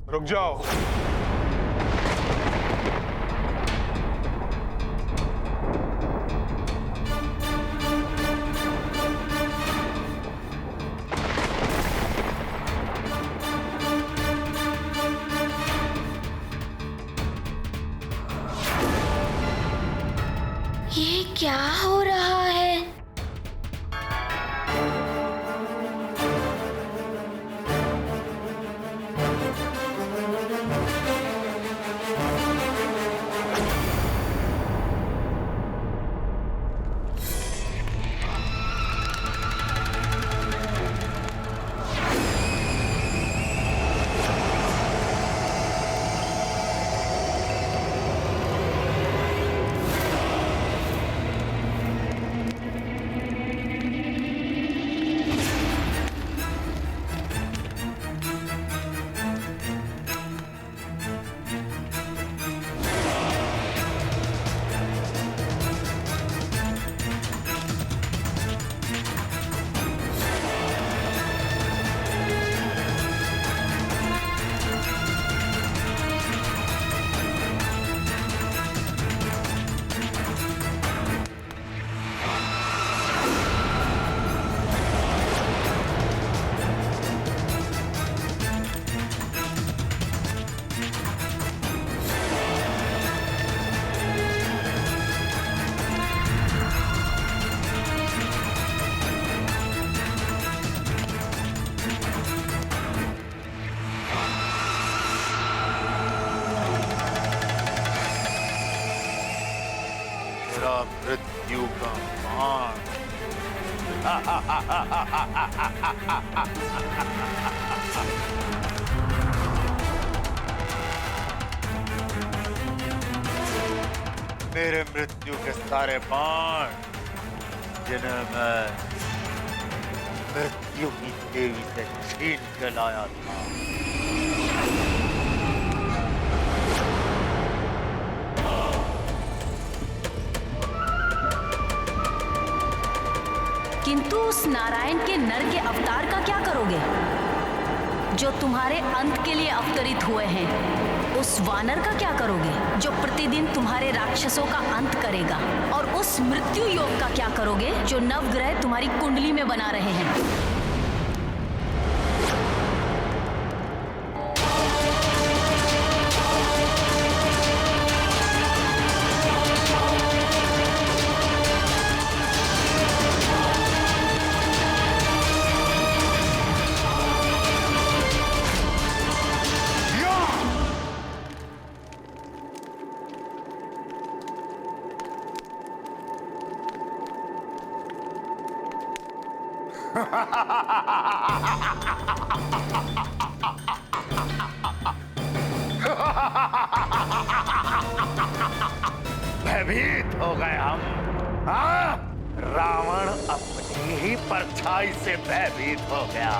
रुक जाओ। ये क्या हो रहा है? मृत्यु का बाण। मेरे मृत्यु के सारे बाण जिन्हें मैं मृत्यु की देवी से छीन के लाया था, किंतु उस नारायण के नर के अवतार का क्या करोगे जो तुम्हारे अंत के लिए अवतरित हुए हैं? उस वानर का क्या करोगे जो प्रतिदिन तुम्हारे राक्षसों का अंत करेगा? और उस मृत्यु योग का क्या करोगे जो नवग्रह तुम्हारी कुंडली में बना रहे हैं? भयभीत हो गए हम। हाँ? रावण अपनी ही परछाई से भयभीत हो गया।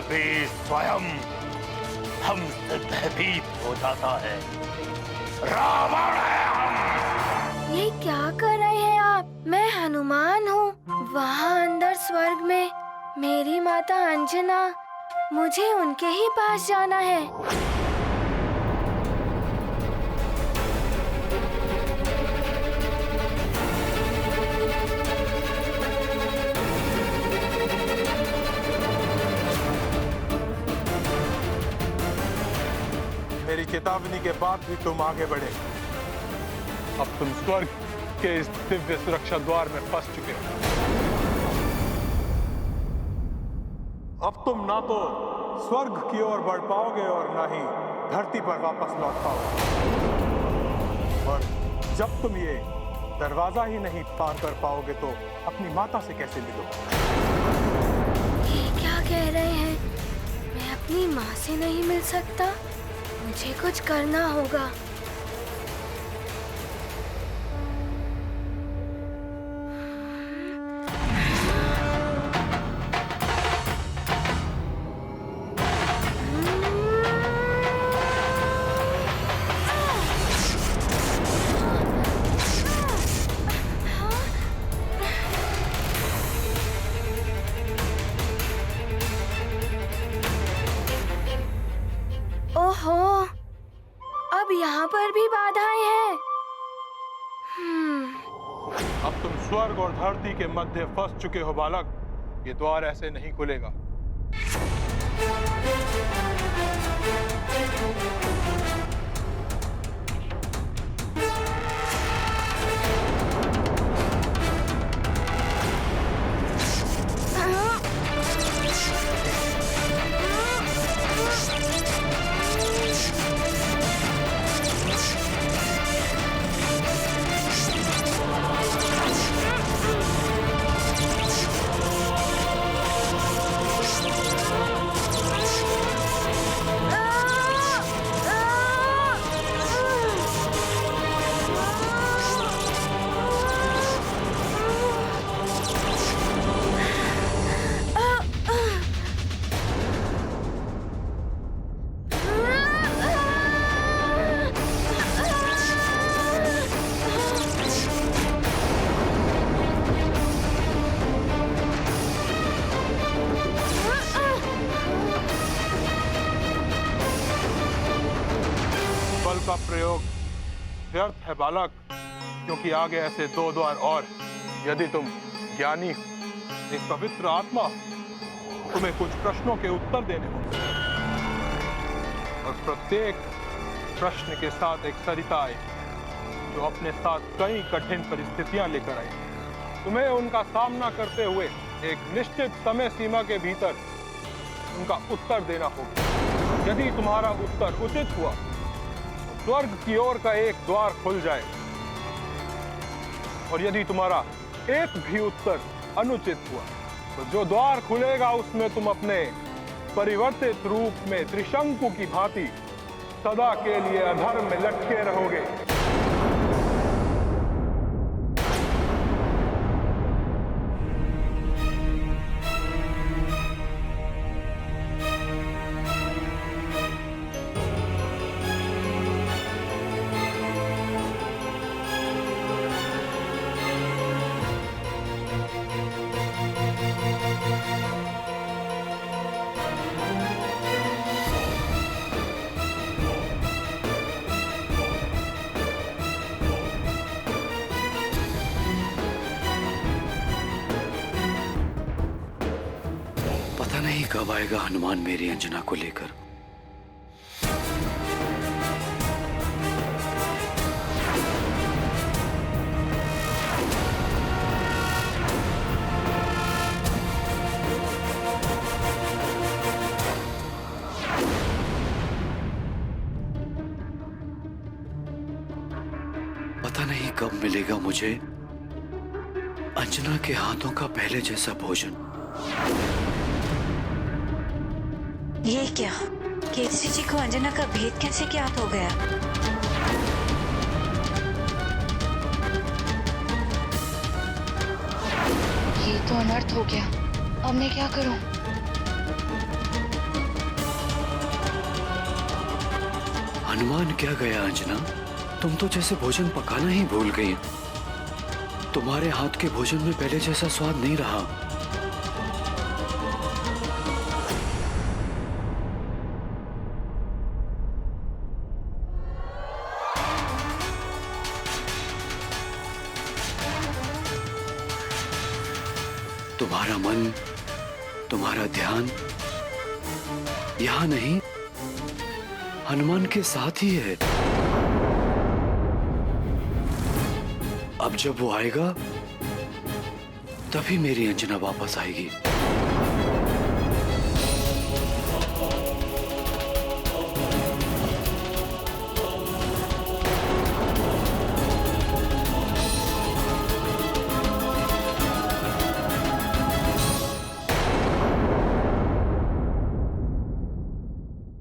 भी स्वयं हमसे भयभीत हो जाता है। रावण है हम। ये क्या कर रहे हैं आप? मैं हनुमान हूँ। वहाँ अंदर स्वर्ग में मेरी माता अंजना, मुझे उनके ही पास जाना है। मेरी चेतावनी के बाद भी तुम आगे बढ़े। अब तुम स्वर्ग के इस दिव्य सुरक्षा द्वार में फंस चुके हो। अब तुम ना तो स्वर्ग की ओर बढ़ पाओगे और ना ही धरती पर वापस लौट पाओगे। और जब तुम ये दरवाजा ही नहीं पार कर पाओगे तो अपनी माता से कैसे मिलोगे? ये क्या कह रहे हैं? मैं अपनी माँ से नहीं मिल सकता? मुझे कुछ करना होगा। यहाँ पर भी बाधाएं हैं। अब तुम स्वर्ग और धरती के मध्य फंस चुके हो बालक। ये द्वार ऐसे नहीं खुलेगा। बल का प्रयोग व्यर्थ है बालक, क्योंकि आगे ऐसे 2 द्वार और। यदि तुम ज्ञानी हो, एक पवित्र आत्मा हो, तुम्हें कुछ प्रश्नों के उत्तर देने होंगे और प्रत्येक प्रश्न के साथ एक सरिता आई जो अपने साथ कई कठिन परिस्थितियां लेकर आई। तुम्हें उनका सामना करते हुए एक निश्चित समय सीमा के भीतर उनका उत्तर देना होगा। यदि तुम्हारा उत्तर उचित हुआ, स्वर्ग की ओर का एक द्वार खुल जाए, और यदि तुम्हारा एक भी उत्तर अनुचित हुआ तो जो द्वार खुलेगा उसमें तुम अपने परिवर्तित रूप में त्रिशंकु की भांति सदा के लिए अधर्म में लटके रहोगे। नहीं कब आएगा हनुमान मेरी अंजना को लेकर। पता नहीं कब मिलेगा मुझे अंजना के हाथों का पहले जैसा भोजन। ये क्या? केसरी जी को अंजना का भेद कैसे ज्ञात हो गया? ये तो अनर्थ हो गया। अब मैं क्या करूं? हनुमान क्या गया अंजना, तुम तो जैसे भोजन पकाना ही भूल गई। तुम्हारे हाथ के भोजन में पहले जैसा स्वाद नहीं रहा। तुम्हारा मन, तुम्हारा ध्यान यहां नहीं, हनुमान के साथ ही है। अब जब वो आएगा तभी मेरी अंजना वापस आएगी।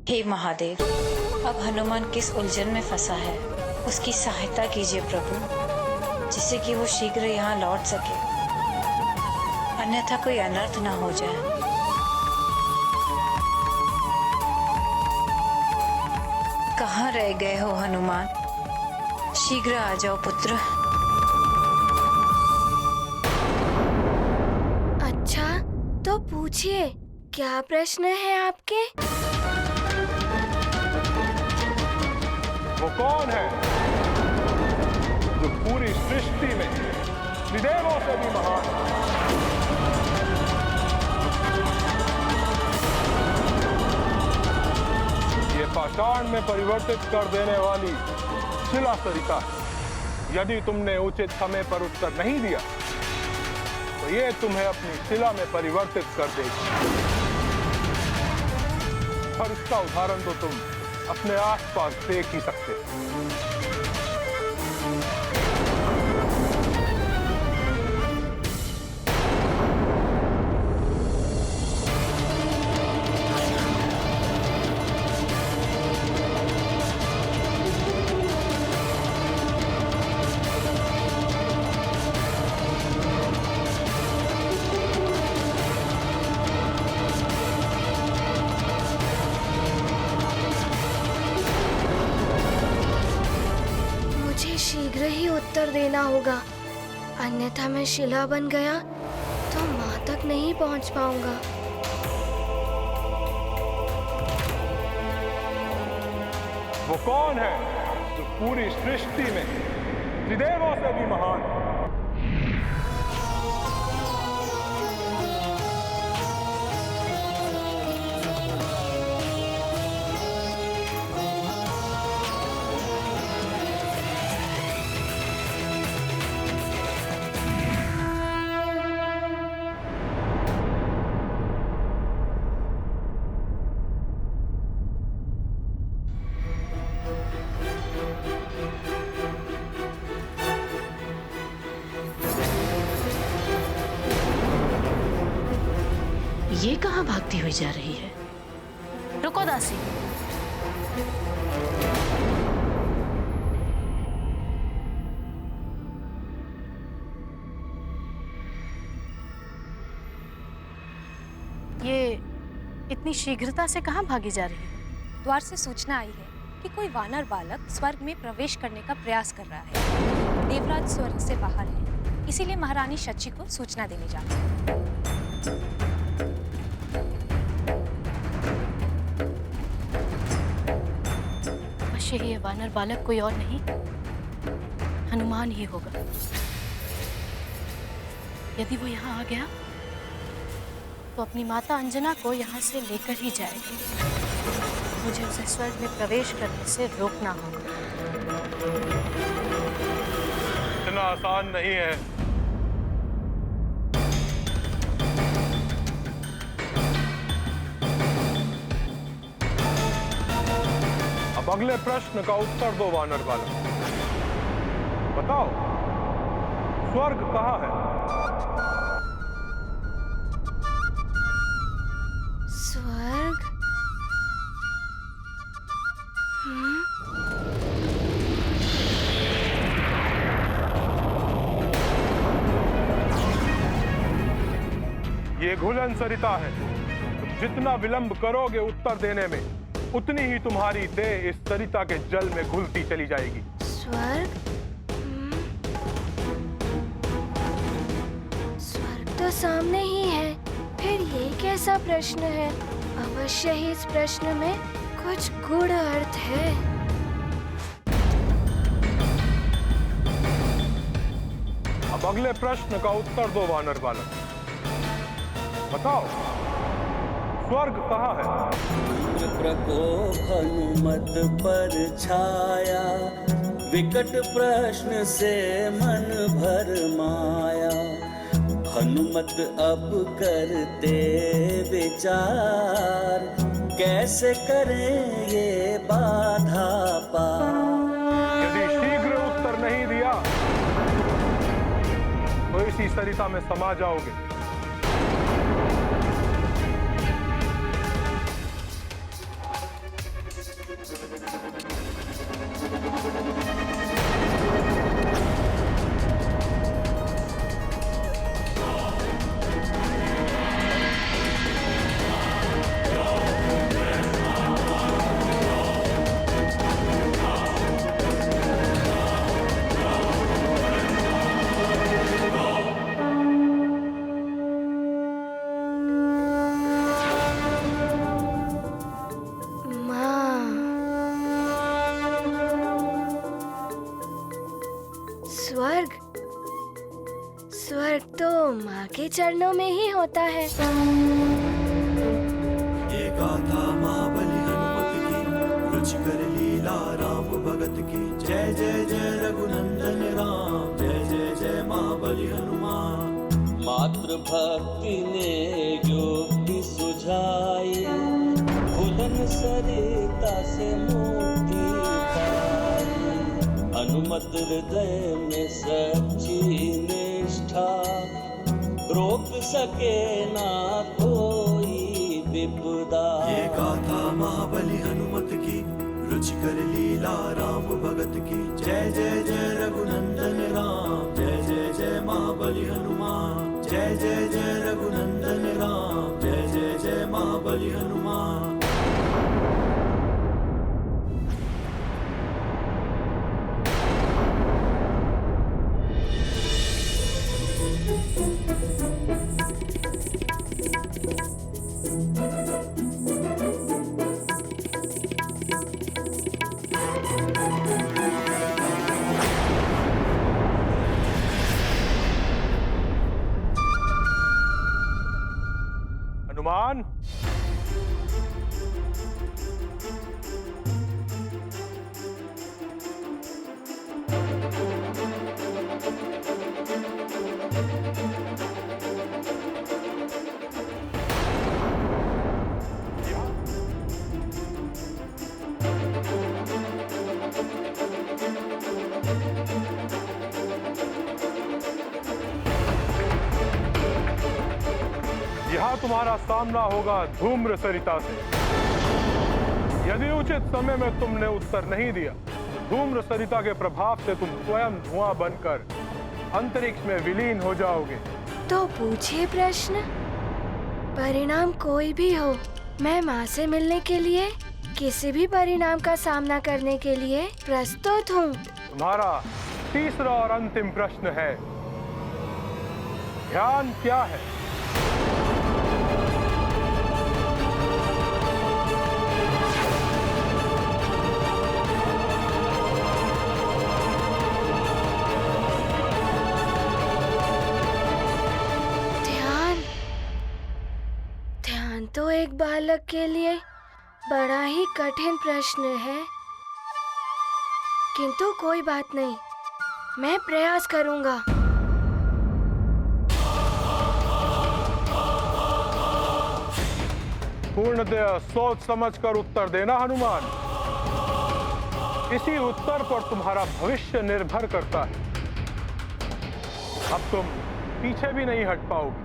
हे महादेव, अब हनुमान किस उलझन में फंसा है, उसकी सहायता कीजिए प्रभु, जिससे कि वो शीघ्र यहाँ लौट सके, अन्यथा कोई अनर्थ ना हो जाए। कहाँ रह गए हो हनुमान? शीघ्र आ जाओ पुत्र। अच्छा, तो पूछिए, क्या प्रश्न है आपके? वो कौन है जो पूरी सृष्टि में त्रिदेवों से भी महान है? ये पाषाण में परिवर्तित कर देने वाली शिला सरिता है। यदि तुमने उचित समय पर उत्तर नहीं दिया तो ये तुम्हें अपनी शिला में परिवर्तित कर देगी। और इसका उदाहरण तो तुम अपने आसपास देख ही सकते हो। शीघ्र ही उत्तर देना होगा, अन्यथा मैं शिला बन गया तो माँ तक नहीं पहुँच पाऊंगा। वो कौन है जो पूरी सृष्टि में त्रिदेवों से भी महान है? ये कहाँ भागती हुई जा रही है? रुको दासी। ये इतनी शीघ्रता से कहाँ भागी जा रही है? द्वार से सूचना आई है कि कोई वानर बालक स्वर्ग में प्रवेश करने का प्रयास कर रहा है। देवराज स्वर्ग से बाहर है, इसीलिए महारानी शची को सूचना देने जा रही है। अवश्य ही ये वानर बालक कोई और नहीं, हनुमान ही होगा। यदि वो यहाँ आ गया तो अपनी माता अंजना को यहाँ से लेकर ही जाएगी। मुझे उसे स्वर्ग में प्रवेश करने से रोकना होगा। इतना आसान नहीं है। अब अगले प्रश्न का उत्तर दो वानर बालक। बताओ, स्वर्ग कहाँ है? स्वर्ग? ये घुलन सरिता है। तुम जितना विलंब करोगे उत्तर देने में, उतनी ही तुम्हारी देह इस सरिता के जल में घुलती चली जाएगी। स्वर्ग? स्वर्ग तो सामने ही है, फिर ये कैसा प्रश्न है? अवश्य ही इस प्रश्न में कुछ गूढ़ अर्थ है। अब अगले प्रश्न का उत्तर दो वानर बालक। बताओ, स्वर्ग कहाँ है? प्रकोप हनुमत पर छाया, विकट प्रश्न से मन भर माया। हनुमत अब करते विचार, कैसे करें ये बाधा पार। यदि शीघ्र उत्तर नहीं दिया तो इसी सरिता में समा जाओगे। माँ के चरणों में ही होता है। ये गाथा महाबली हनुमत की, रुचिकर लीला राम भगत की। जय जय जय रघुनंदन राम, जय जय जय महाबली हनुमान। मातृभक्ति ने युक्ति सुझाई, भुलन सरिता से मुक्ति पाई। हनुमत हृदय में सच्ची निष्ठा, रोक सके ना कोई विपदा। ये गाथा महाबली हनुमत की, रुचिकर लीला राम भगत की। जय जय जय रघुनंदन राम, जय जय जय महाबली हनुमान। जय जय जय रघुनंदन राम, जय जय जय महाबली हनुमान। हनुमान, यहाँ तुम्हारा सामना होगा धूम्र सरिता से। यदि उचित समय में तुमने उत्तर नहीं दिया, धूम्र सरिता के प्रभाव से तुम स्वयं धुआं बनकर अंतरिक्ष में विलीन हो जाओगे। तो पूछिए प्रश्न, परिणाम कोई भी हो, मैं माँ से मिलने के लिए, किसी भी परिणाम का सामना करने के लिए प्रस्तुत हूँ। तुम्हारा तीसरा और अंतिम प्रश्न है, ध्यान क्या है? तो एक बालक के लिए बड़ा ही कठिन प्रश्न है, किंतु कोई बात नहीं, मैं प्रयास करूंगा। पूर्णतः सोच समझकर उत्तर देना हनुमान। इसी उत्तर पर तुम्हारा भविष्य निर्भर करता है। अब तुम पीछे भी नहीं हट पाओगे।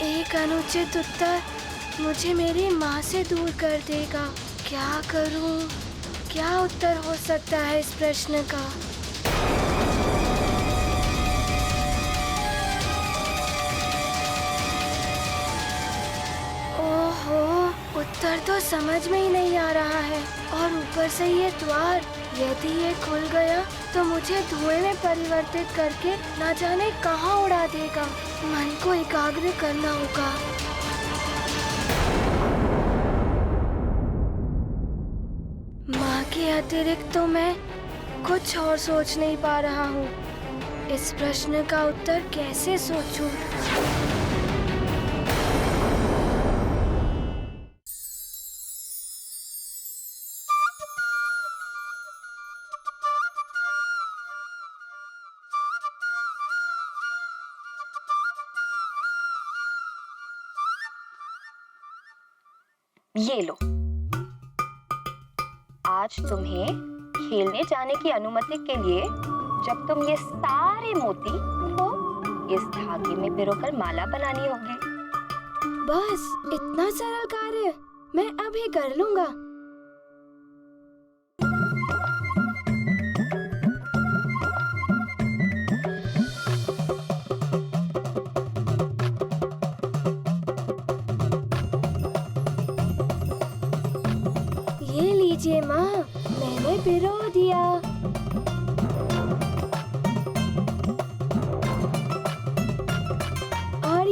एक अनुचित उत्तर मुझे मेरी माँ से दूर कर देगा। क्या करूं? क्या उत्तर हो सकता है इस प्रश्न का? ओहो, उत्तर तो समझ में ही नहीं आ रहा है। और ऊपर से ये द्वार, यदि ये खुल गया तो मुझे धुएं में परिवर्तित करके ना जाने कहाँ उड़ा देगा। मन को एकाग्र करना होगा। माँ के अतिरिक्त तो मैं कुछ और सोच नहीं पा रहा हूँ। इस प्रश्न का उत्तर कैसे सोचूं? ये लो, आज तुम्हें खेलने जाने की अनुमति के लिए जब तुम ये सारे मोती को इस धागे में पिरोकर माला बनानी होगी। बस इतना सरल कार्य मैं अभी कर लूंगा।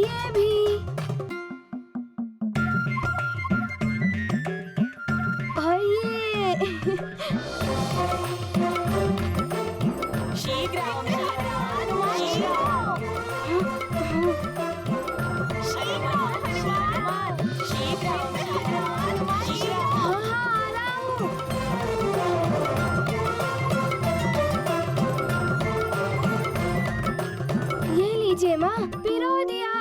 ये भी। और ये लीजिए माँ, पिरो दिया।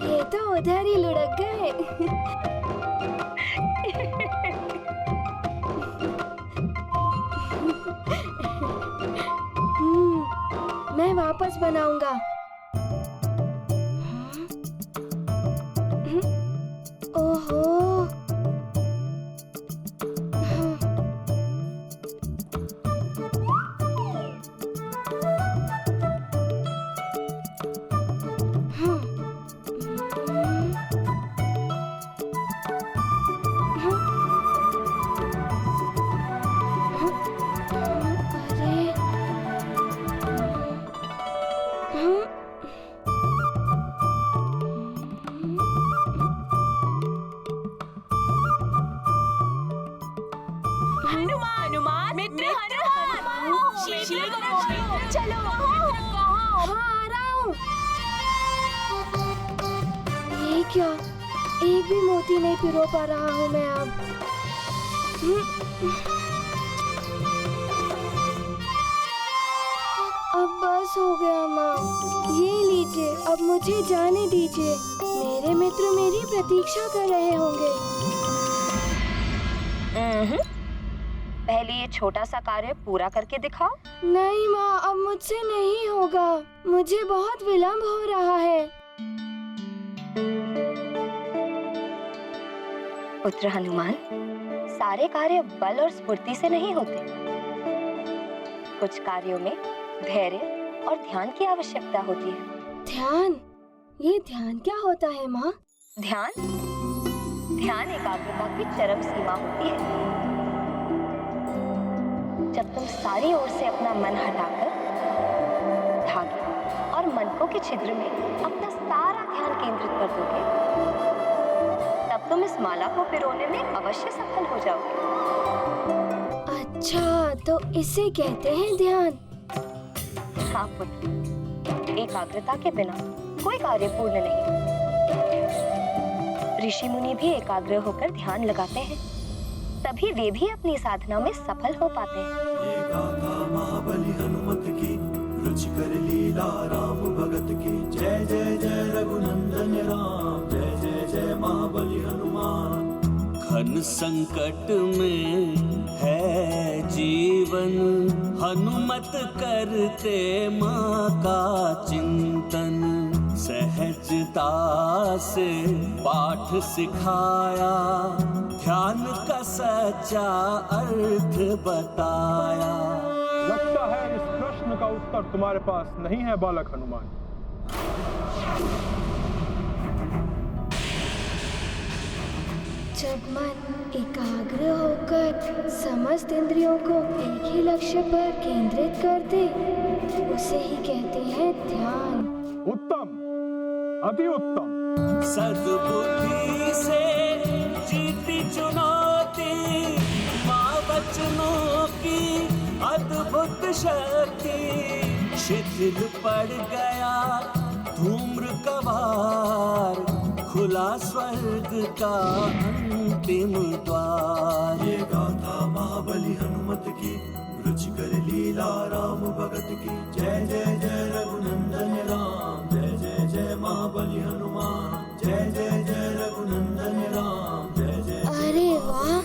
ये तो उधर ही लुढ़क गए। मैं वापस बनाऊंगा। ओहो, चलो आ रहा हूँ। ये क्या, एक भी मोती नहीं पिरो पा रहा हूँ मैं अब। अब बस हो गया माँ, ये लीजिए, अब मुझे जाने दीजिए। मेरे मित्र मेरी प्रतीक्षा कर रहे होंगे। पहले ये छोटा सा कार्य पूरा करके दिखाओ। नहीं माँ, अब मुझसे नहीं होगा, मुझे बहुत विलंब हो रहा है। पुत्र हनुमान, सारे कार्य बल और स्फूर्ति से नहीं होते। कुछ कार्यों में धैर्य और ध्यान की आवश्यकता होती है। ध्यान? ये ध्यान क्या होता है माँ? ध्यान एकाग्रता की चरम सीमा होती है। जब तुम सारी ओर से अपना मन हटाकर धागे और मनकों के छिद्र में अपना सारा ध्यान केंद्रित कर दोगे, तब तुम इस माला को पिरोने में अवश्य सफल हो जाओगे। अच्छा, तो इसे कहते हैं ध्यान। हाँ पुत्र, एकाग्रता के बिना कोई कार्य पूर्ण नहीं। ऋषि मुनि भी एकाग्र होकर ध्यान लगाते हैं, तभी वे भी अपनी साधना में सफल हो पाते हैं। ये गाथा महाबली हनुमत की, रुचिकर लीला राम भगत की। जय जय जय रघुनंदन राम, जय जय जय महाबली हनुमान। घन संकट में है जीवन, हनुमत करते माँ का चिंतन। सहजता से पाठ सिखाया, ध्यान का सच्चा अर्थ बताया। लगता है इस प्रश्न का उत्तर तुम्हारे पास नहीं है बालक हनुमान। जब मन एकाग्र होकर समस्त इंद्रियों को एक ही लक्ष्य पर केंद्रित कर दे, उसे ही कहते हैं ध्यान। उत्तम, अति उत्तम। सद्बुद्धि से जीती चुनौती, माँ वचनों की अद्भुत शक्ति। शिथिल पड़ गया धूम्र कवार, खुला स्वर्ग का अंतिम द्वार। ये गाथा महाबली हनुमत की, रुचिकर लीला राम भगत की। जय जय जय रघुनंदन राम, जय जय जय महाबली हनुमान। जय जय जय रघुनंदन राम, जय जय जय अरे वाह,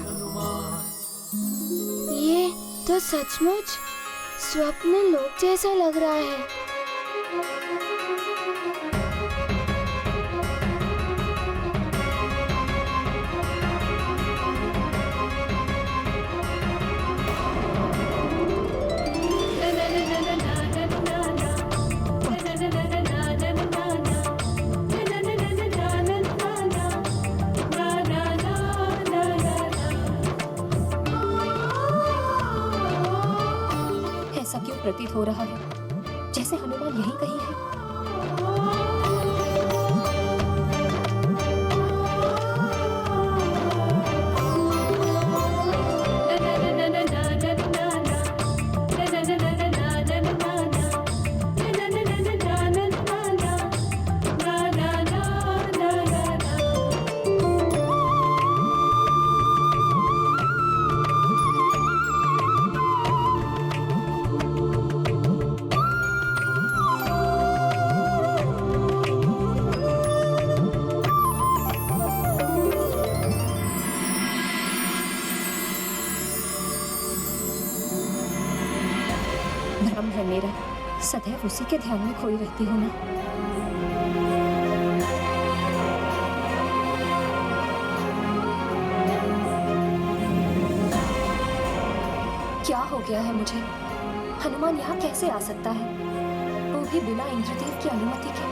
ये तो सचमुच स्वप्न लोक जैसा लग रहा है। क्यों प्रतीत हो रहा है जैसे हनुमान यहीं कहीं है। भ्रम है मेरा, सदैव उसी के ध्यान में खोई रहती हूँ ना। क्या हो गया है मुझे? हनुमान यहाँ कैसे आ सकता है, वो भी बिना इंद्रदेव की अनुमति के?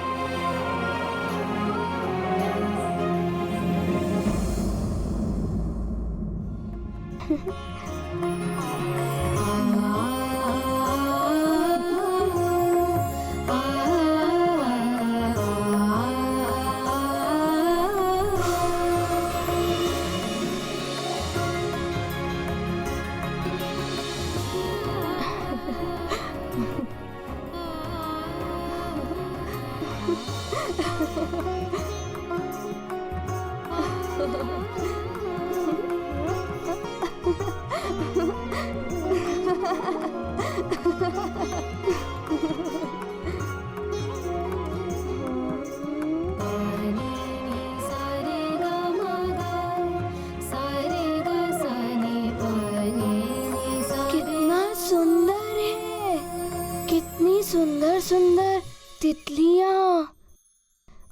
सुंदर सुंदर तितलियां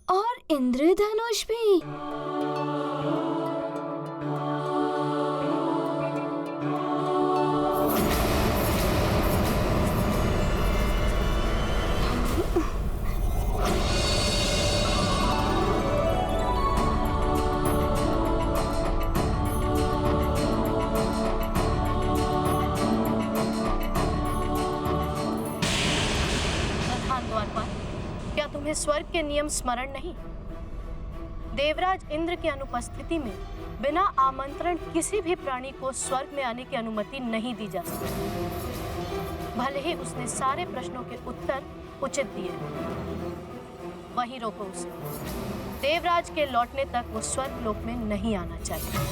और इंद्रधनुष भी। क्या तुम्हें स्वर्ग के नियम स्मरण नहीं? देवराज इंद्र की अनुपस्थिति में बिना आमंत्रण किसी भी प्राणी को स्वर्ग में आने की अनुमति नहीं दी जा सकती। भले ही उसने सारे प्रश्नों के उत्तर उचित दिए, वहीं रोको उसे। देवराज के लौटने तक वो स्वर्ग लोक में नहीं आना चाहिए।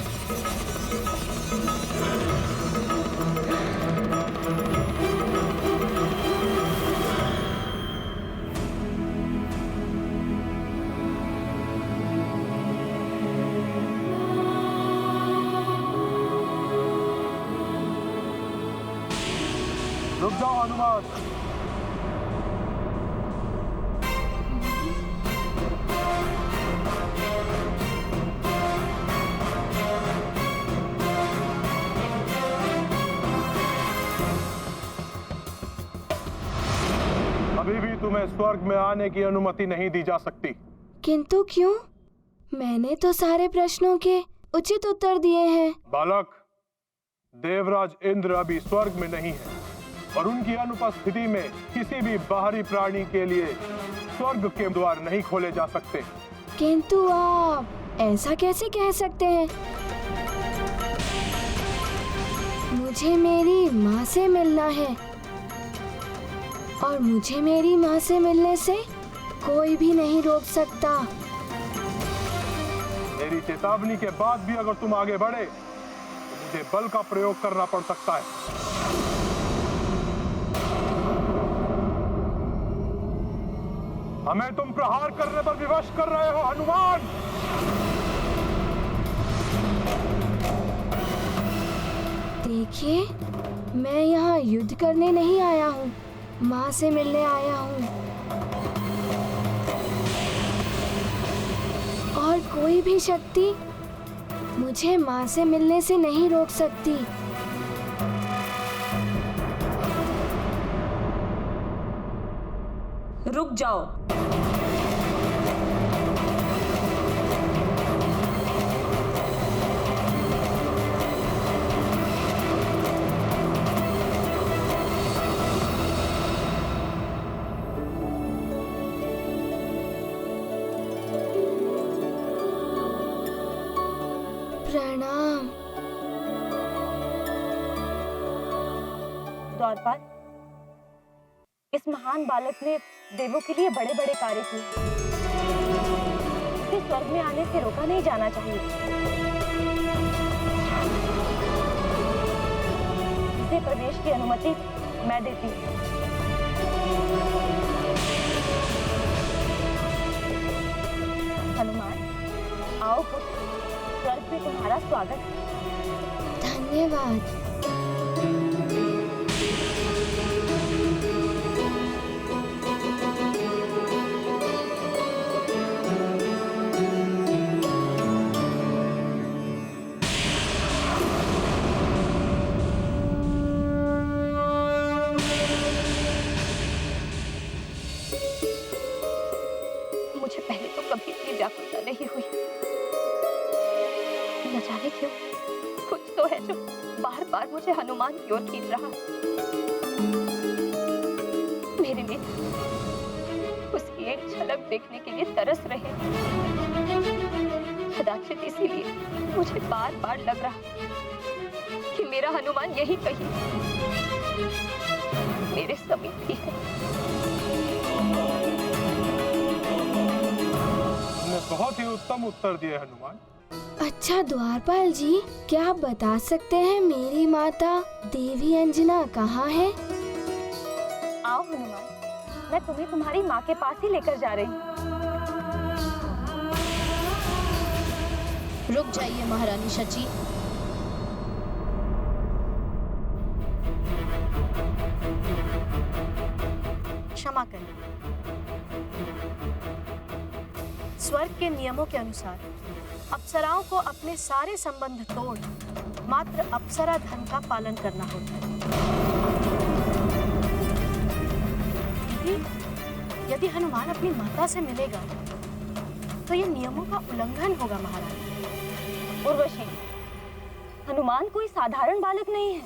रुक जाओ हनुमान। अभी भी तुम्हें स्वर्ग में आने की अनुमति नहीं दी जा सकती। किंतु क्यों? मैंने तो सारे प्रश्नों के उचित उत्तर दिए हैं। बालक, देवराज इंद्र अभी स्वर्ग में नहीं है और उनकी अनुपस्थिति में किसी भी बाहरी प्राणी के लिए स्वर्ग के द्वार नहीं खोले जा सकते। किंतु आप ऐसा कैसे कह सकते हैं? मुझे मेरी माँ से मिलना है और मुझे मेरी माँ से मिलने से कोई भी नहीं रोक सकता। मेरी चेतावनी के बाद भी अगर तुम आगे बढ़े तो मुझे बल का प्रयोग करना पड़ सकता है। हमें तुम प्रहार करने पर विवश कर रहे हो हनुमान। देखिए, मैं यहाँ युद्ध करने नहीं आया हूँ, माँ से मिलने आया हूँ। और कोई भी शक्ति मुझे माँ से मिलने से नहीं रोक सकती। रुक जाओ। द्वारपाल, इस महान बालक ने देवों के लिए बड़े बड़े कार्य किए। इसे स्वर्ग में आने से रोका नहीं जाना चाहिए। इसे प्रवेश की अनुमति मैं देती हूँ। हनुमान, आओ पुत्र, स्वर्ग में तुम्हारा स्वागत है। धन्यवाद। मुझे पहले तो कभी इतनी व्याकुलता नहीं हुई। न जाने क्यों कुछ तो है जो बार बार मुझे हनुमान की ओर खींच रहा है। मेरे नेत्र उसकी एक झलक देखने के लिए तरस रहे हैं। कदाचित इसीलिए मुझे बार बार लग रहा कि मेरा हनुमान यही कहीं मेरे समीप ही है। तुमने बहुत ही उत्तम उत्तर दिए हनुमान। अच्छा द्वारपाल जी, क्या आप बता सकते हैं मेरी माता देवी अंजना कहाँ है? आओ हनुमान, मैं तुम्हें तुम्हारी माँ के पास ही लेकर जा रही हूँ। रुक जाइए महारानी शची। क्षमा करें। स्वर्ग के नियमों के अनुसार अप्सराओं को अपने सारे संबंध तोड़ मात्र अप्सरा धर्म का पालन करना होता है। यदि हनुमान अपनी माता से मिलेगा तो ये नियमों का उल्लंघन होगा महारानी। उर्वशी, हनुमान कोई साधारण बालक नहीं है।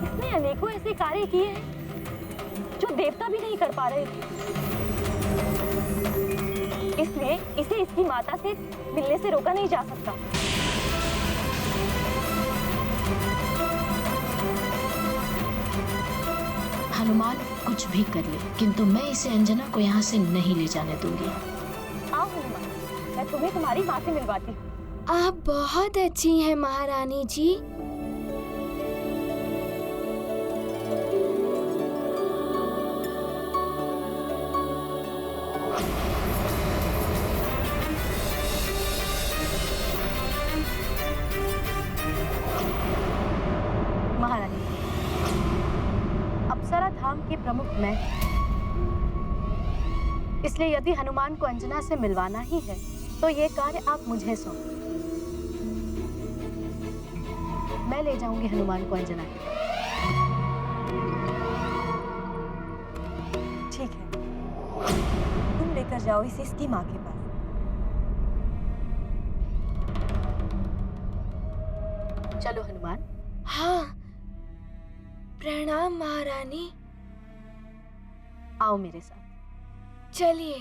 इसने अनेकों ऐसे कार्य किए हैं जो देवता भी नहीं कर पा रहे थे। इसलिए इसे इसकी माता से मिलने से रोका नहीं जा सकता। हनुमान कुछ भी कर ले, किंतु मैं इसे अंजना को यहाँ से नहीं ले जाने दूंगी। आओ हनुमान, मैं तुम्हें तुम्हारी माँ से मिलवाती हूँ। आप बहुत अच्छी हैं महारानी जी। महारानी, अप्सरा धाम की प्रमुख मैं, इसलिए यदि हनुमान को अंजना से मिलवाना ही है तो ये कार्य आप मुझे सौंपें। मैं ले जाऊंगी हनुमान को अंजना। ठीक है, तुम लेकर जाओ इसे इसकी माँ के पास। चलो हनुमान। हाँ, प्रणाम महारानी। आओ मेरे साथ। चलिए।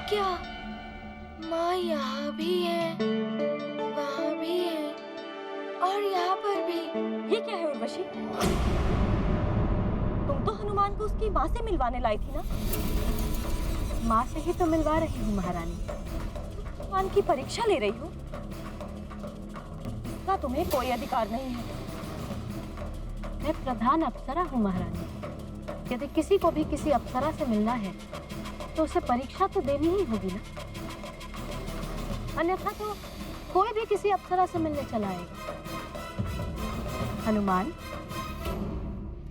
क्या माँ यहाँ भी है, वहाँ भी है और यहाँ पर भी। ये क्या है उर्वशी? तुम तो हनुमान को उसकी माँ से मिलवाने लाई थी ना? माँ से ही तो मिलवा रही हूँ महारानी। हनुमान की परीक्षा ले रही हो? इसका तुम्हें कोई अधिकार नहीं है। मैं प्रधान अप्सरा हूँ महारानी। यदि किसी को भी किसी अप्सरा से मिलना है तो उसे परीक्षा तो देनी ही होगी ना, अन्यथा तो कोई भी किसी अप्सरा से मिलने चला आएगा। हनुमान,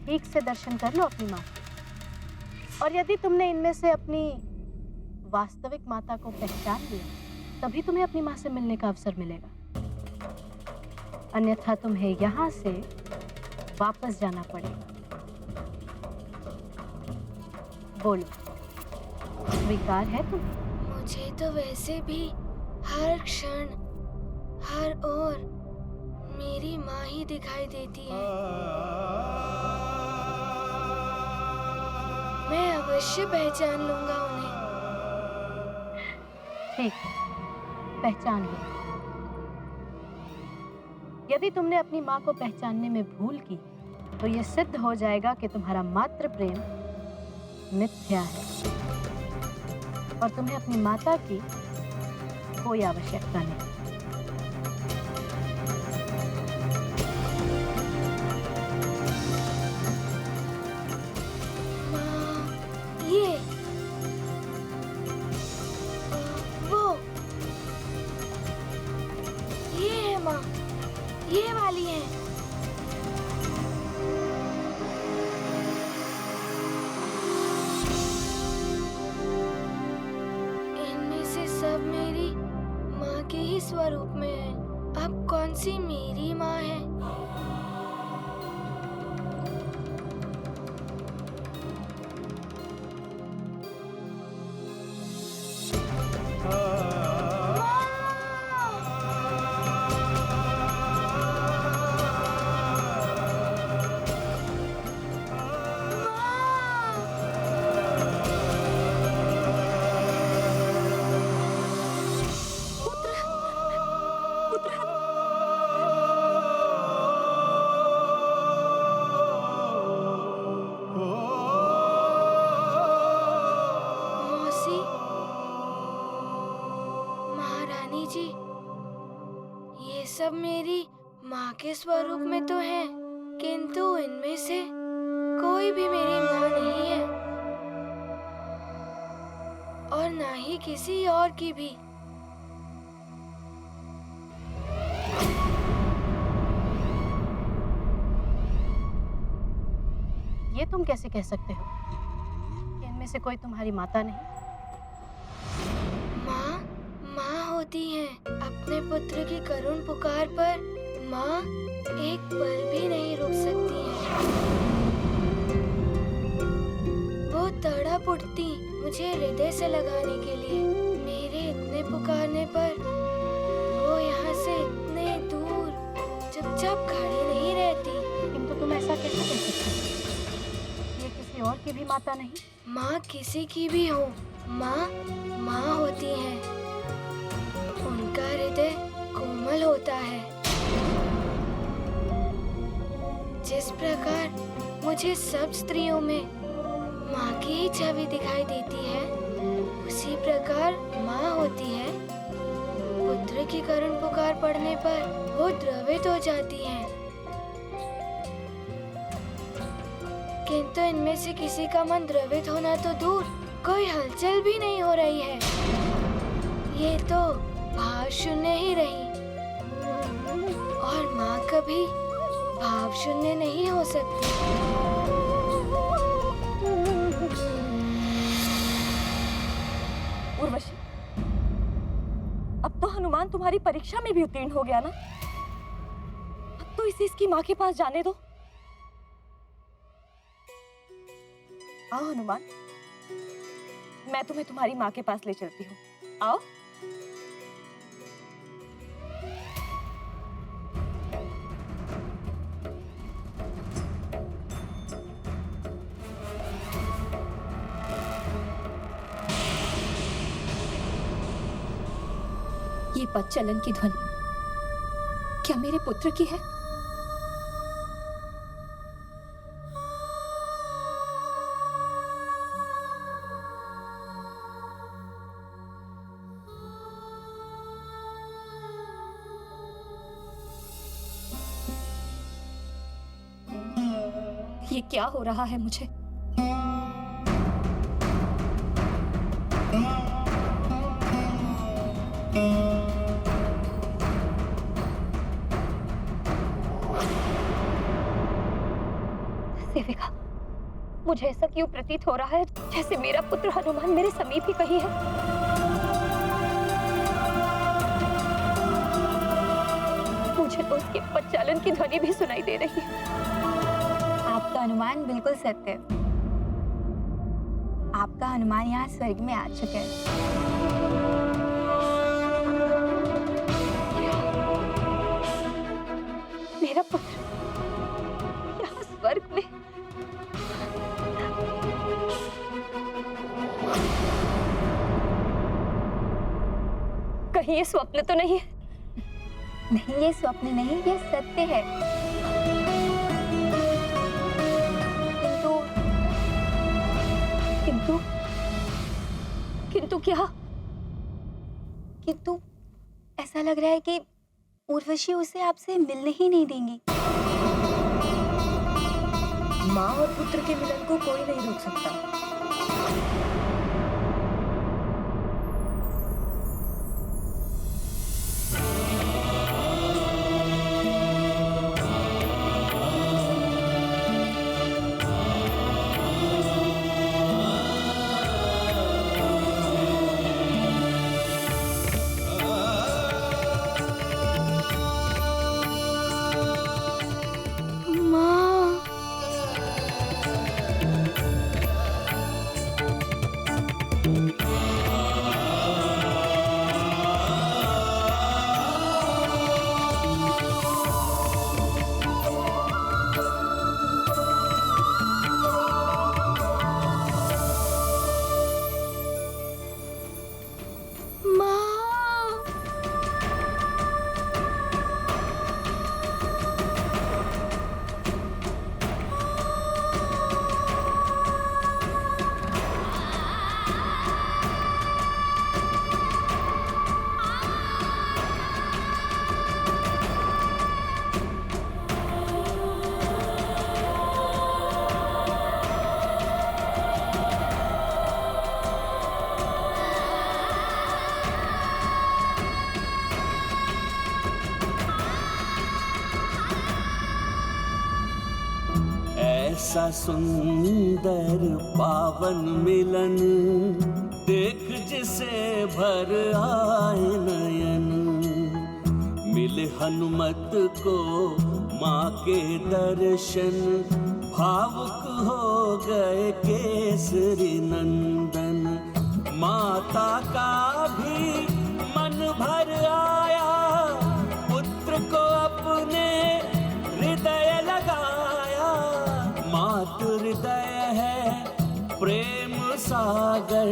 ठीक से दर्शन कर लो अपनी माँ, और यदि तुमने इनमें से अपनी वास्तविक माता को पहचान लिया तभी तुम्हें अपनी माँ से मिलने का अवसर मिलेगा, अन्यथा तुम्हें यहाँ से वापस जाना पड़ेगा। बोलो, स्वीकार है तुम्हें? मुझे तो वैसे भी हर क्षण हर ओर मेरी माँ ही दिखाई देती है। मैं अवश्य पहचान लूंगा उन्हें। ठीक है, पहचान लो। यदि तुमने अपनी माँ को पहचानने में भूल की तो यह सिद्ध हो जाएगा कि तुम्हारा मातृ प्रेम मिथ्या है और तुम्हें अपनी माता की कोई आवश्यकता नहीं। ये वो ये है माँ, ये वाली है। इनमें से सब मेरी माँ के ही स्वरूप में है। अब कौन सी मेरी माँ है? सब मेरी माँ के स्वरूप में तो है, किंतु इनमें से कोई भी मेरी माँ नहीं है और ना ही किसी और की भी। ये तुम कैसे कह सकते हो कि इनमें से कोई तुम्हारी माता नहीं? माँ होती है। अपने पुत्र की करुण पुकार पर माँ एक पल भी नहीं रुक सकती है। वो तड़प उठती मुझे हृदय से लगाने के लिए। मेरे इतने पुकारने पर वो यहाँ से इतने दूर चुपचाप खड़ी नहीं रहती। किंतु तुम ऐसा कैसे कह सकते हो? ये किसी और की भी माता नहीं? माँ किसी की भी हो, माँ होती है। उनका हृदय कोमल होता है। जिस प्रकार मुझे सब स्त्रियों में माँ की ही छवि दिखाई देती है, उसी प्रकार माँ होती है। पुत्र की करुण पुकार पड़ने पर वो द्रवित हो जाती है। किंतु इनमें से किसी का मन द्रवित होना तो दूर, कोई हलचल भी नहीं हो रही है। ये तो भाव शून्य ही रही और माँ कभी भाव शून्य नहीं हो सकती। उर्वशी, अब तो हनुमान तुम्हारी परीक्षा में भी उत्तीर्ण हो गया ना? अब तो इसे इसकी माँ के पास जाने दो। आओ हनुमान, मैं तुम्हें तुम्हारी माँ के पास ले चलती हूँ। आओ। ये पद चलन की ध्वनि क्या मेरे पुत्र की है? ये क्या हो रहा है मुझे? सेविका, मुझे ऐसा क्यों प्रतीत हो रहा है जैसे मेरा पुत्र हनुमान मेरे समीप ही कहीं है। की ध्वनि भी सुनाई दे रही है। आपका अनुमान बिल्कुल सत्य है। आपका हनुमान यहाँ स्वर्ग में आ चुका है। मेरा पुत्र यहाँ स्वर्ग में। कहीं ये स्वप्न तो नहीं है? नहीं, ये स्वप्न नहीं, ये सत्य है। किंतु किंतु क्या? किंतु ऐसा लग रहा है कि उर्वशी उसे आपसे मिलने ही नहीं देंगी। माँ और पुत्र के मिलन को कोई नहीं रोक सकता। ऐसा सुंदर पावन मिलन देख जिसे भर आए नयन। मिले हनुमत को माँ के दर्शन, भावुक हो गए केसरी नंदन। माता का भी मन भर आया, पुत्र को अपने हृदय लगाया। मातृ हृदय है प्रेम सागर,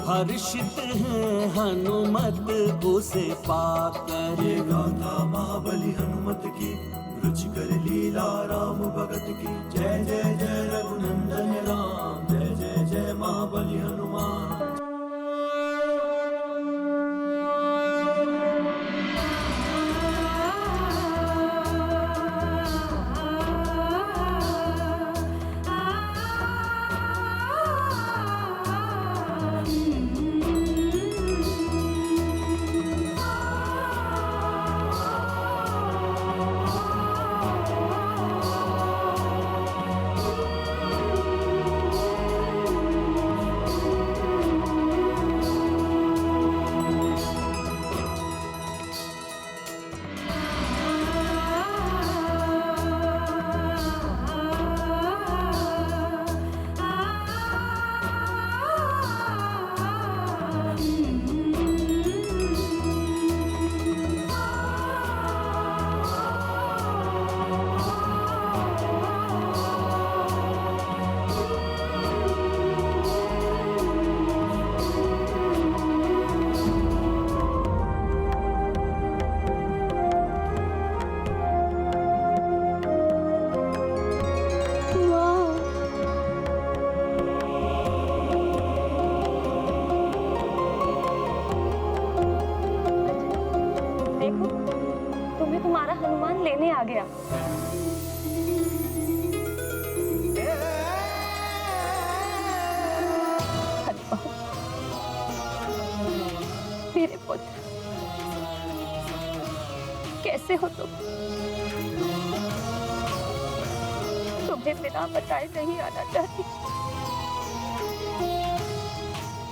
हर्षित है हनुमत उसे पाकर। ये गाथा महाबली हनुमत की, रुचिकर लीला राम भगत की। जय जय जय रघुनंदन राम, जय जय जय महाबली हनुमान। लेने आ गया। मेरे पुत्र, कैसे हो तुम? तुम्हें बिना बताए नहीं आना चाहती,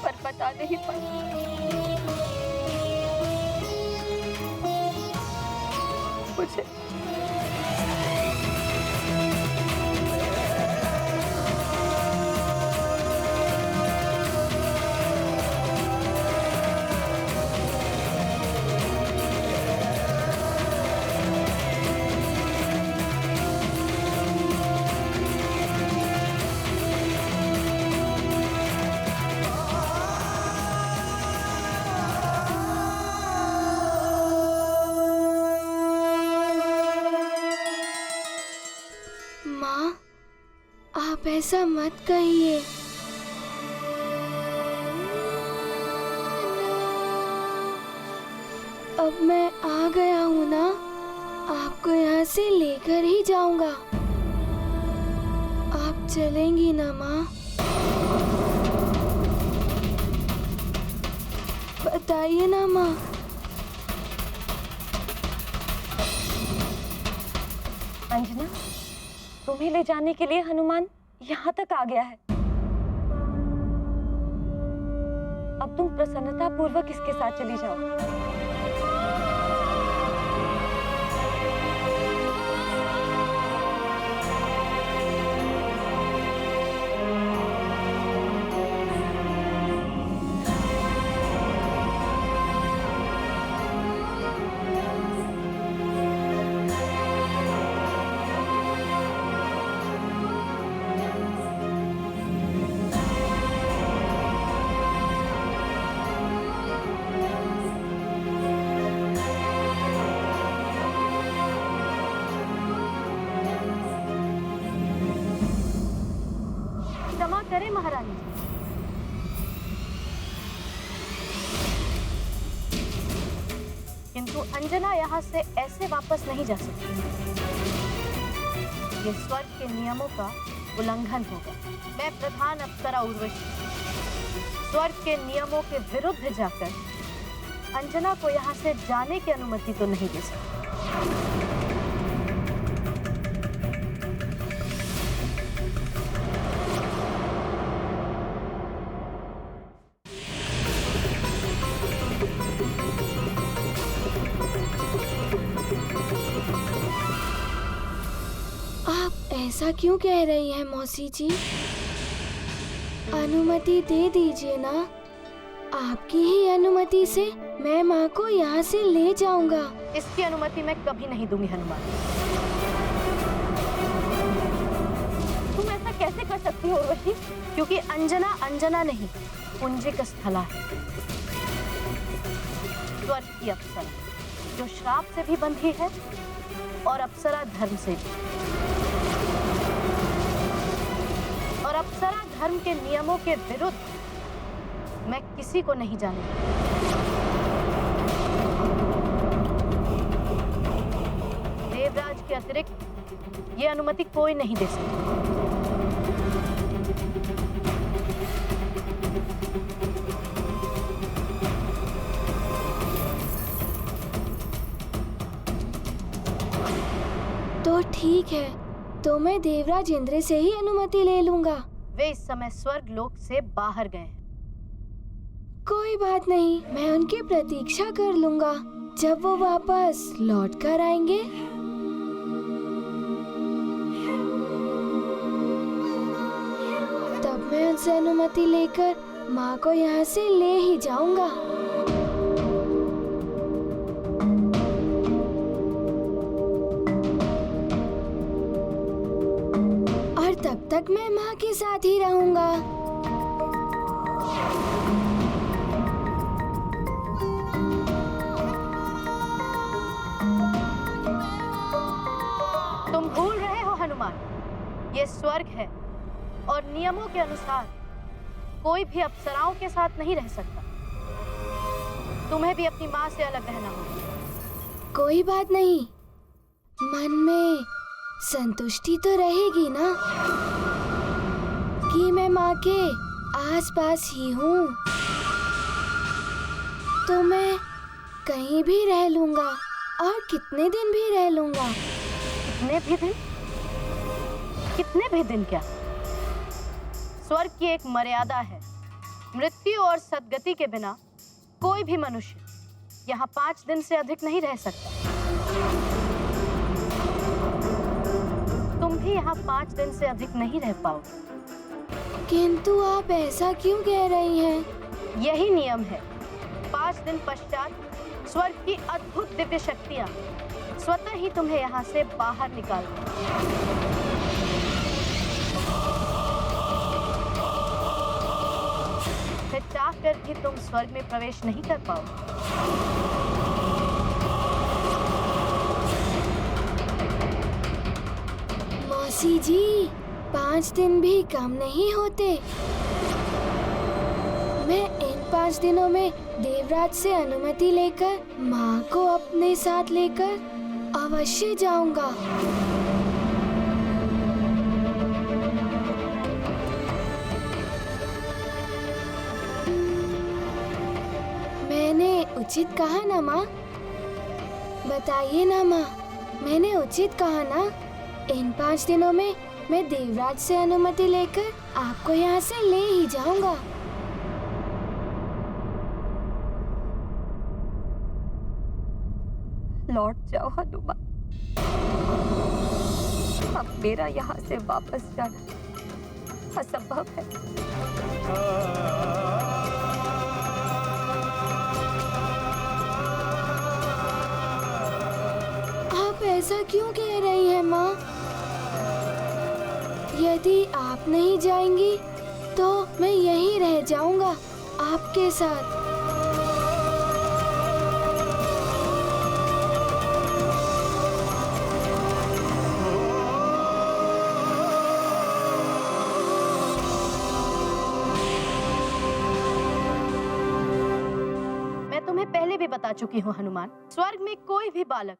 पर बता नहीं पाई। ऐसा मत कहिए। अब मैं आ गया हूँ ना, आपको यहाँ से लेकर ही जाऊंगा। आप चलेंगी ना माँ? बताइए ना माँ। अंजना, तुम्हें ले जाने के लिए हनुमान यहाँ तक आ गया है। अब तुम प्रसन्नता पूर्वक इसके साथ चली जाओ। करे महारानी जी। किंतु अंजना यहाँ से ऐसे वापस नहीं जा सकती। ये स्वर्ग के नियमों का उल्लंघन होगा। मैं प्रधान अप्सरा उर्वशी स्वर्ग के नियमों के विरुद्ध जाकर अंजना को यहाँ से जाने की अनुमति तो नहीं दे सकती। ऐसा क्यों कह रही है मौसी जी? अनुमति दे दीजिए ना। आपकी ही अनुमति से मैं माँ को यहाँ से ले जाऊंगा। इसकी अनुमति मैं कभी नहीं दूंगी हनुमान। तुम ऐसा कैसे कर सकती हो उर्वशी? क्योंकि अंजना अंजना नहीं, पुंजिक स्थला है, स्वर्ग की अप्सरा, जो श्राप से भी बंधी है और अप्सरा धर्म से भी। और अप्सरा धर्म के नियमों के विरुद्ध मैं किसी को नहीं जानती। देवराज के अतिरिक्त ये अनुमति कोई नहीं दे सकता। तो ठीक है, तो मैं देवराज इंद्र से ही अनुमति ले लूंगा। वे इस समय स्वर्ग लोक से बाहर गए हैं। कोई बात नहीं, मैं उनकी प्रतीक्षा कर लूंगा। जब वो वापस लौट कर आएंगे तब मैं उनसे अनुमति लेकर माँ को यहाँ से ले ही जाऊंगा। तब तक मैं माँ के साथ ही रहूंगा। तुम भूल रहे हो हनुमान, ये स्वर्ग है और नियमों के अनुसार कोई भी अप्सराओं के साथ नहीं रह सकता। तुम्हें भी अपनी माँ से अलग रहना होगा। कोई बात नहीं, मन में संतुष्टि तो रहेगी ना कि मैं माँ के आसपास ही हूँ। तो मैं कहीं भी रह लूंगा और कितने दिन भी रह लूंगा। कितने भी दिन? कितने भी दिन क्या? स्वर्ग की एक मर्यादा है। मृत्यु और सद्गति के बिना कोई भी मनुष्य यहाँ 5 दिन से अधिक नहीं रह सकता। तुम भी यहाँ 5 दिन से अधिक नहीं रह पाओगे। किंतु आप ऐसा क्यों कह रही हैं? यही नियम है। 5 दिन पश्चात स्वर्ग की अद्भुत दिव्य शक्तियाँ स्वतः ही तुम्हें यहाँ से बाहर निकाल देंगी। फिर चाह कर भी तुम स्वर्ग में प्रवेश नहीं कर पाओगे। मौसी जी, 5 दिन भी कम नहीं होते। मैं इन 5 दिनों में देवराज से अनुमति लेकर माँ को अपने साथ लेकर अवश्य जाऊंगा। मैंने उचित कहा ना माँ? बताइए ना माँ, मैंने उचित कहा ना? इन 5 दिनों में मैं देवराज से अनुमति लेकर आपको यहाँ से ले ही जाऊंगा। लौट जाओ हनुमान, अब मेरा यहाँ से वापस जाना असंभव है। आप ऐसा क्यों कह रही हैं माँ? यदि आप नहीं जाएंगी तो मैं यहीं रह जाऊंगा आपके साथ। मैं तुम्हें पहले भी बता चुकी हूँ हनुमान, स्वर्ग में कोई भी बालक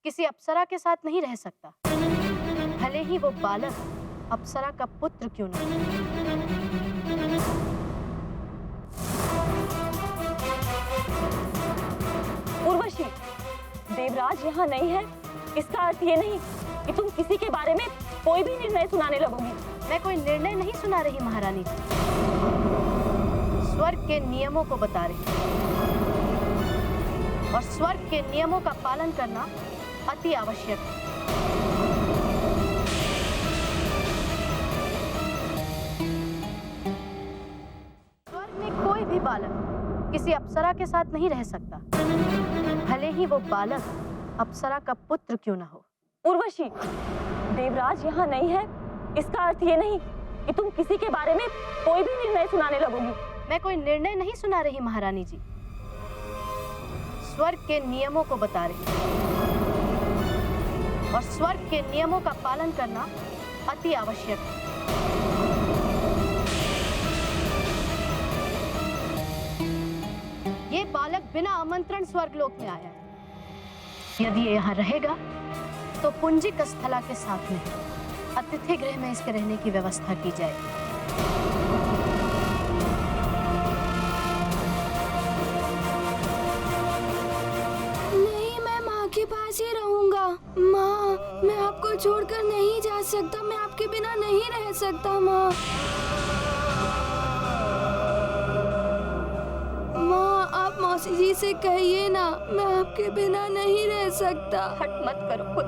किसी अप्सरा के साथ नहीं रह सकता, भले ही वो बालक अप्सरा का पुत्र क्यों न हो। उर्वशी, देवराज यहाँ नहीं है, इसका अर्थ ये नहीं कि तुम किसी के बारे में कोई भी निर्णय सुनाने लगोगी। मैं कोई निर्णय नहीं सुना रही महारानी, स्वर्ग के नियमों को बता रही और स्वर्ग के नियमों का पालन करना अति आवश्यक है। स्वर्ग में कोई भी बालक किसी अप्सरा के साथ नहीं रह सकता, भले ही वो बालक अप्सरा का पुत्र क्यों ना हो। उर्वशी, देवराज यहाँ नहीं है, इसका अर्थ ये नहीं कि तुम किसी के बारे में कोई भी निर्णय सुनाने लगोगी। मैं कोई निर्णय नहीं सुना रही महारानी जी, स्वर्ग के नियमों को बता रही और स्वर्ग के नियमों का पालन करना अति आवश्यक है। ये बालक बिना आमंत्रण स्वर्गलोक में आया है। यदि ये यहाँ रहेगा तो पुंजिक स्थला के साथ में अतिथि गृह में इसके रहने की व्यवस्था की जाएगी। नहीं, मैं माँ के पास ही रहूंगा। माँ, मैं आपको छोड़कर नहीं जा सकता, मैं आपके बिना नहीं रह सकता। माँ, माँ, आप मौसी जी से कहिए ना, मैं आपके बिना नहीं रह सकता। हट मत करो खुद,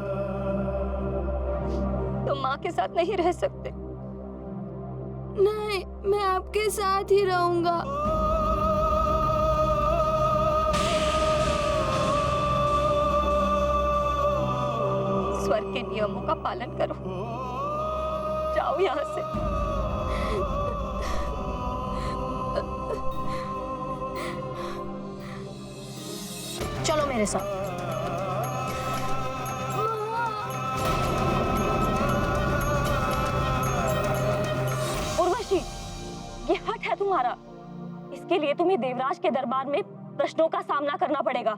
तुम माँ के साथ नहीं रह सकते। नहीं, मैं आपके साथ ही रहूंगा। स्वर्ग के नियमों का पालन करो, जाओ यहाँ से। चलो मेरे साथ। उर्वशी, ये हट है तुम्हारा, इसके लिए तुम्हें देवराज के दरबार में प्रश्नों का सामना करना पड़ेगा।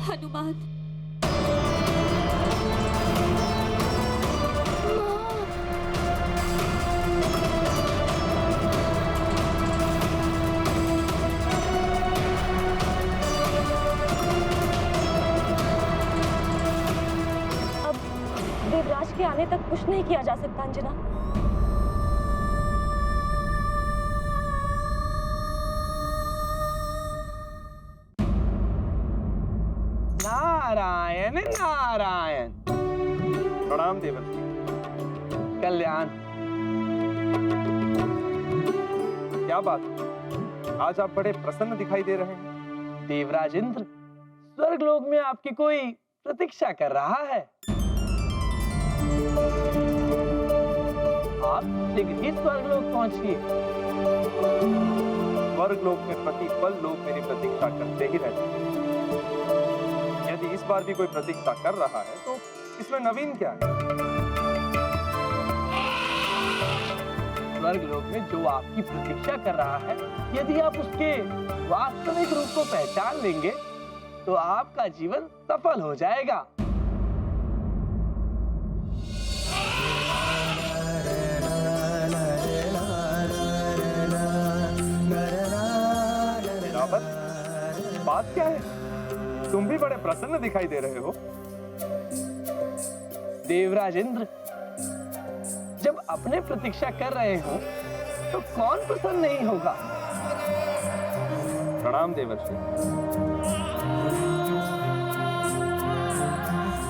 हनुमान, अब देवराज के आने तक कुछ नहीं किया जा सकता अंजना। नारायण नारायण। प्रणाम देवर्षि। कल्याण। क्या बात, आज आप बड़े प्रसन्न दिखाई दे रहे हैं। देवराज इंद्र स्वर्गलोक में आपकी कोई प्रतीक्षा कर रहा है। आप शीघ्र ही स्वर्गलोक पहुंचिए। स्वर्ग लोक में प्रतिपल लोग मेरी प्रतीक्षा करते ही रहते हैं। यदि इस बार भी कोई प्रतीक्षा कर रहा है तो इसमें नवीन क्या है? स्वर्ग लोक में जो आपकी प्रतीक्षा कर रहा है, यदि आप उसके वास्तविक रूप को पहचान लेंगे तो आपका जीवन सफल हो जाएगा। बात क्या है? तुम भी बड़े प्रसन्न दिखाई दे रहे हो। देवराज इंद्र जब अपने प्रतीक्षा कर रहे हो तो कौन प्रसन्न नहीं होगा? प्रणाम देवर्षि।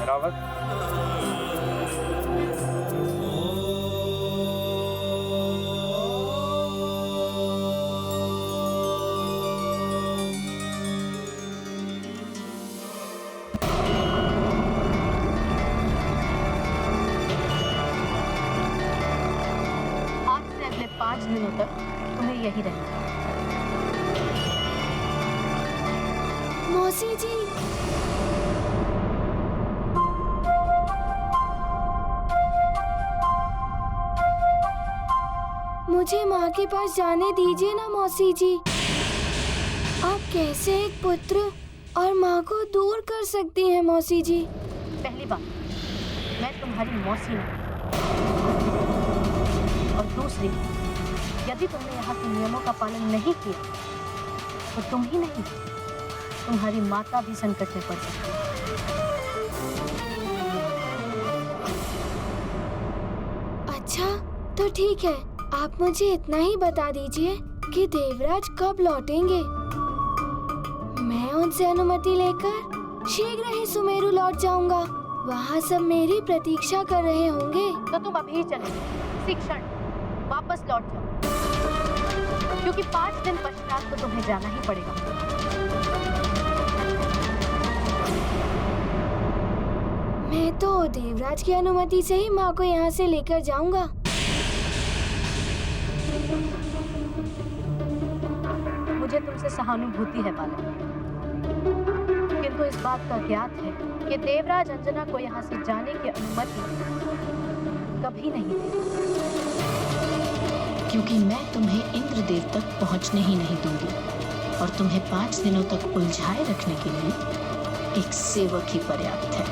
रावत, आज से अगले 5 दिनों तक तुम्हें यही रहना है। मौसी जी, मुझे माँ के पास जाने दीजिए ना मौसी जी। आप कैसे एक पुत्र और माँ को दूर कर सकती हैं मौसी जी? पहली बात, मैं तुम्हारी मौसी नहीं, और दूसरी, यदि तुमने यहाँ के नियमों का पालन नहीं किया तो तुम ही नहीं, तुम्हारी माता भी संकट में पड़ सकती है। अच्छा, तो ठीक है, आप मुझे इतना ही बता दीजिए कि देवराज कब लौटेंगे। मैं उनसे अनुमति लेकर शीघ्र ही सुमेरु लौट जाऊंगा। वहाँ सब मेरी प्रतीक्षा कर रहे होंगे। तो तुम अभी चले, इसी क्षण वापस लौट जाओ, क्योंकि 5 दिन पश्चात तो तुम्हें जाना ही पड़ेगा। मैं तो देवराज की अनुमति से ही माँ को यहाँ से लेकर जाऊंगा। मुझे तुमसे सहानुभूति है बालक, किंतु इस बात का ज्ञात है कि देवराज अंजना को यहाँ से जाने की अनुमति कभी नहीं देगा, क्योंकि मैं तुम्हें इंद्रदेव तक पहुँचने ही नहीं दूंगी और तुम्हें 5 दिनों तक उलझाए रखने के लिए एक सेवक ही पर्याप्त है।